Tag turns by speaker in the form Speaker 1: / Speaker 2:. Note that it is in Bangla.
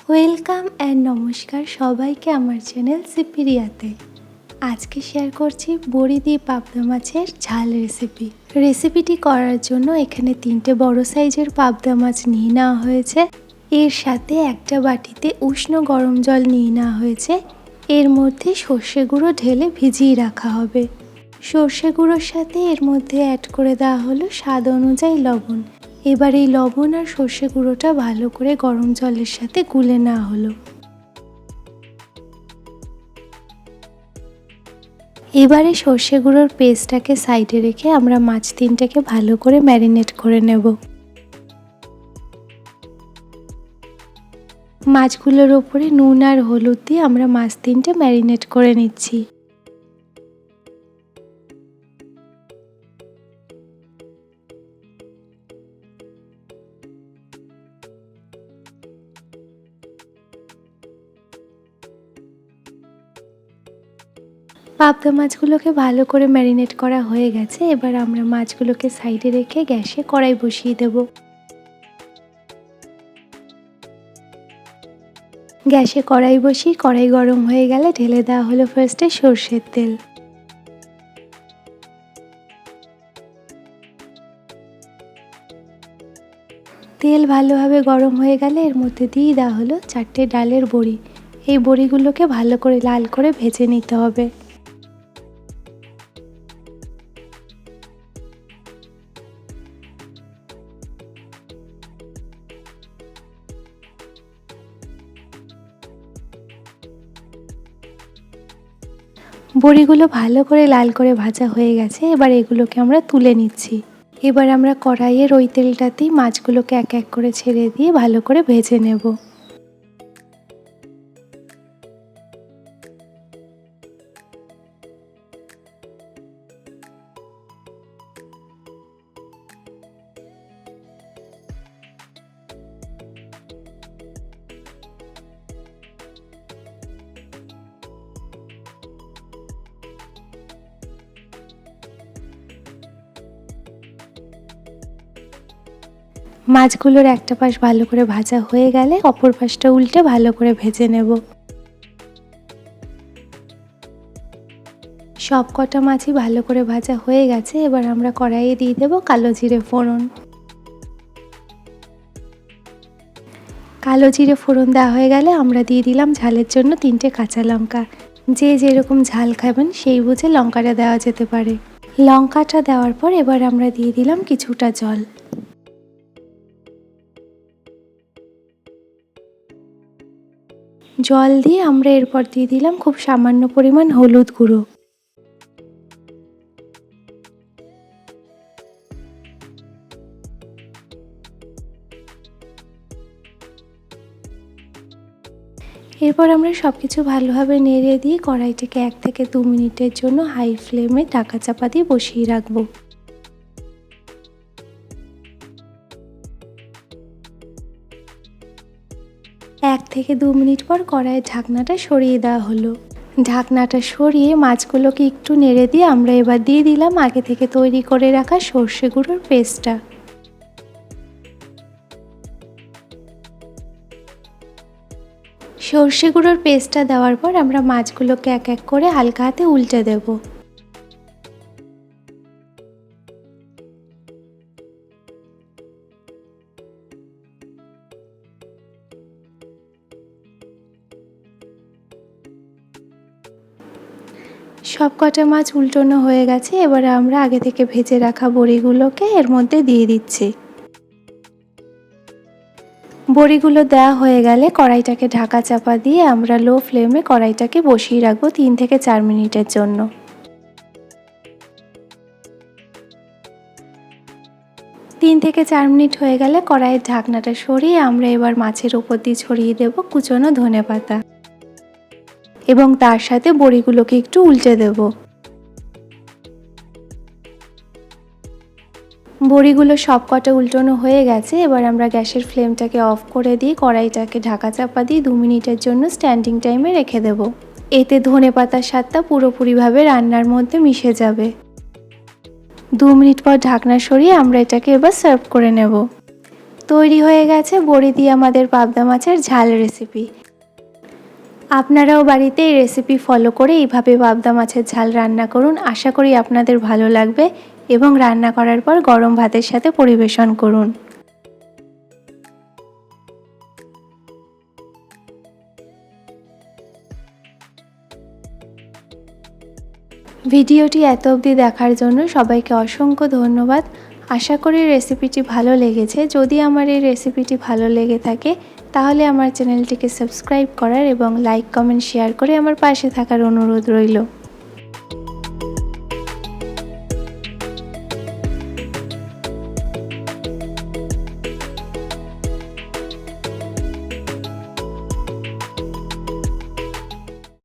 Speaker 1: ওয়েলকাম অ্যান্ড নমস্কার সবাইকে আমার চ্যানেল জিপি রিয়াতে। আজকে শেয়ার করছি বড়ি দিয়ে পাবদা মাছের ঝাল রেসিপিটি করার জন্য এখানে 3টে বড় সাইজের পাবদা মাছ নিয়ে নেওয়া হয়েছে। এর সাথে একটা বাটিতে উষ্ণ গরম জল নিয়ে নেওয়া হয়েছে। এর মধ্যে সর্ষে গুঁড়ো ঢেলে ভিজিয়ে রাখা হবে। সর্ষে গুঁড়োর সাথে এর মধ্যে অ্যাড করে দেওয়া হলো স্বাদ অনুযায়ী লবণ। এবার এই লবণ আর সর্ষে গুঁড়োটা ভালো করে গরম জলের সাথে গুলে নেওয়া হলো। এবারে সর্ষে গুঁড়োর পেস্টটাকে সাইডে রেখে আমরা মাছ 3টাকে ভালো করে ম্যারিনেট করে নেব। মাছগুলোর ওপরে নুন আর হলুদ দিয়ে আমরা মাছ 3টে ম্যারিনেট করে নিচ্ছি। পাবদা মাছগুলোকে ভালো করে ম্যারিনেট করা হয়ে গেছে। এবার আমরা মাছগুলোকে সাইডে রেখে গ্যাসে কড়াই বসিয়ে দেব। গ্যাসে কড়াই বসিয়ে কড়াই গরম হয়ে গেলে ঢেলে দেওয়া হলো ফার্স্টে সর্ষের তেল। তেল ভালোভাবে গরম হয়ে গেলে এর মধ্যে দিয়ে দেওয়া হলো 4টে ডালের বড়ি। এই বড়িগুলোকে ভালো করে লাল করে ভেজে নিতে হবে। বড়িগুলো ভালো করে লাল করে ভাজা হয়ে গেছে। এবার এগুলোকে আমরা তুলে নিচ্ছি। এবার আমরা কড়াইয়ের ওই তেলটাতেই মাছগুলোকে এক এক করে ছেড়ে দিয়ে ভালো করে ভেজে নেব। মাছগুলোর একটা পাশ ভালো করে ভাজা হয়ে গেলে অপর পাশটা উল্টে ভালো করে ভেজে নেব। সব কটা মাছই ভালো করে ভাজা হয়ে গেছে। এবার আমরা কড়াইয়ে দিয়ে দেব কালো জিরে ফোড়ন। কালো জিরে ফোড়ন দেওয়া হয়ে গেলে আমরা দিয়ে দিলাম ঝালের জন্য 3টে কাঁচা লঙ্কা। যে যেরকম ঝাল খাবেন সেই বুঝে লঙ্কাটা দেওয়া যেতে পারে। লঙ্কাটা দেওয়ার পর এবার আমরা দিয়ে দিলাম কিছুটা জল। জল দিয়ে আমরা এরপর দিয়ে দিলাম খুব সামান্য পরিমাণ হলুদ গুঁড়ো। এরপর আমরা সবকিছু ভালোভাবে নেড়ে দিয়ে কড়াইটাকে 1 থেকে 2 মিনিটের জন্য হাই ফ্লেমে ঢাকা চাপা দিয়ে বসিয়ে রাখবো। এক থেকে 2 মিনিট পর কড়াইয়ের ঢাকনাটা সরিয়ে দেওয়া হলো। ঢাকনাটা সরিয়ে মাছগুলোকে একটু নেড়ে দিয়ে আমরা এবার দিয়ে দিলাম আগে থেকে তৈরি করে রাখা সর্ষে গুঁড়োর পেস্টটা। সর্ষে গুঁড়োর পেস্টটা দেওয়ার পর আমরা মাছগুলোকে এক এক করে হালকা হাতে উল্টে দেব। সব কটা মাছ উল্টানো হয়ে গেছে। এবার আমরা আগে থেকে ভেজে রাখা বড়িগুলোকে এর মধ্যে দিয়ে দিচ্ছি। বড়িগুলো দেওয়া হয়ে গেলে কড়াইটাকে ঢাকা চাপা দিয়ে আমরা লো ফ্লেমে কড়াইটাকে বসিয়ে রাখবো 3 থেকে 4 মিনিটের জন্য। 3 থেকে 4 মিনিট হয়ে গেলে কড়াইয়ের ঢাকনাটা সরিয়ে আমরা এবার মাছের উপর দিয়ে ছড়িয়ে দেব কুচনো ধনেপাতা এবং তার সাথে বড়িগুলোকে একটু উল্টে দেব। বড়িগুলো সব কটা উল্টানো হয়ে গেছে। এবার আমরা গ্যাসের ফ্লেমটাকে অফ করে দিয়ে কড়াইটাকে ঢাকা চাপা দিয়ে 2 মিনিটের জন্য স্ট্যান্ডিং টাইমে রেখে দেব। এতে ধনেপাতার স্বাদটা পুরোপুরিভাবে রান্নার মধ্যে মিশে যাবে। 2 মিনিট পর ঢাকনা সরিয়ে আমরা এটাকে এবার সার্ভ করে নেব। তৈরি হয়ে গেছে বড়ি দিয়ে আমাদের পাবদা মাছের ঝাল রেসিপি। আপনারাও বাড়িতে এই রেসিপি ফলো করে এইভাবে পাবদা মাছের ঝাল রান্না করুন। আশা করি আপনাদের ভালো লাগবে এবং রান্না করার পর গরম ভাতের সাথে পরিবেশন করুন। ভিডিওটি এত অবধি দেখার জন্য সবাইকে অসংখ্য ধন্যবাদ। আশা করি রেসিপিটি ভালো লেগেছে। যদি আমার এই রেসিপিটি ভালো লেগে থাকে তাহলে আমার চ্যানেলটিকে সাবস্ক্রাইব করার এবং লাইক, কমেন্ট, শেয়ার করে আমার পাশে থাকার অনুরোধ রইল।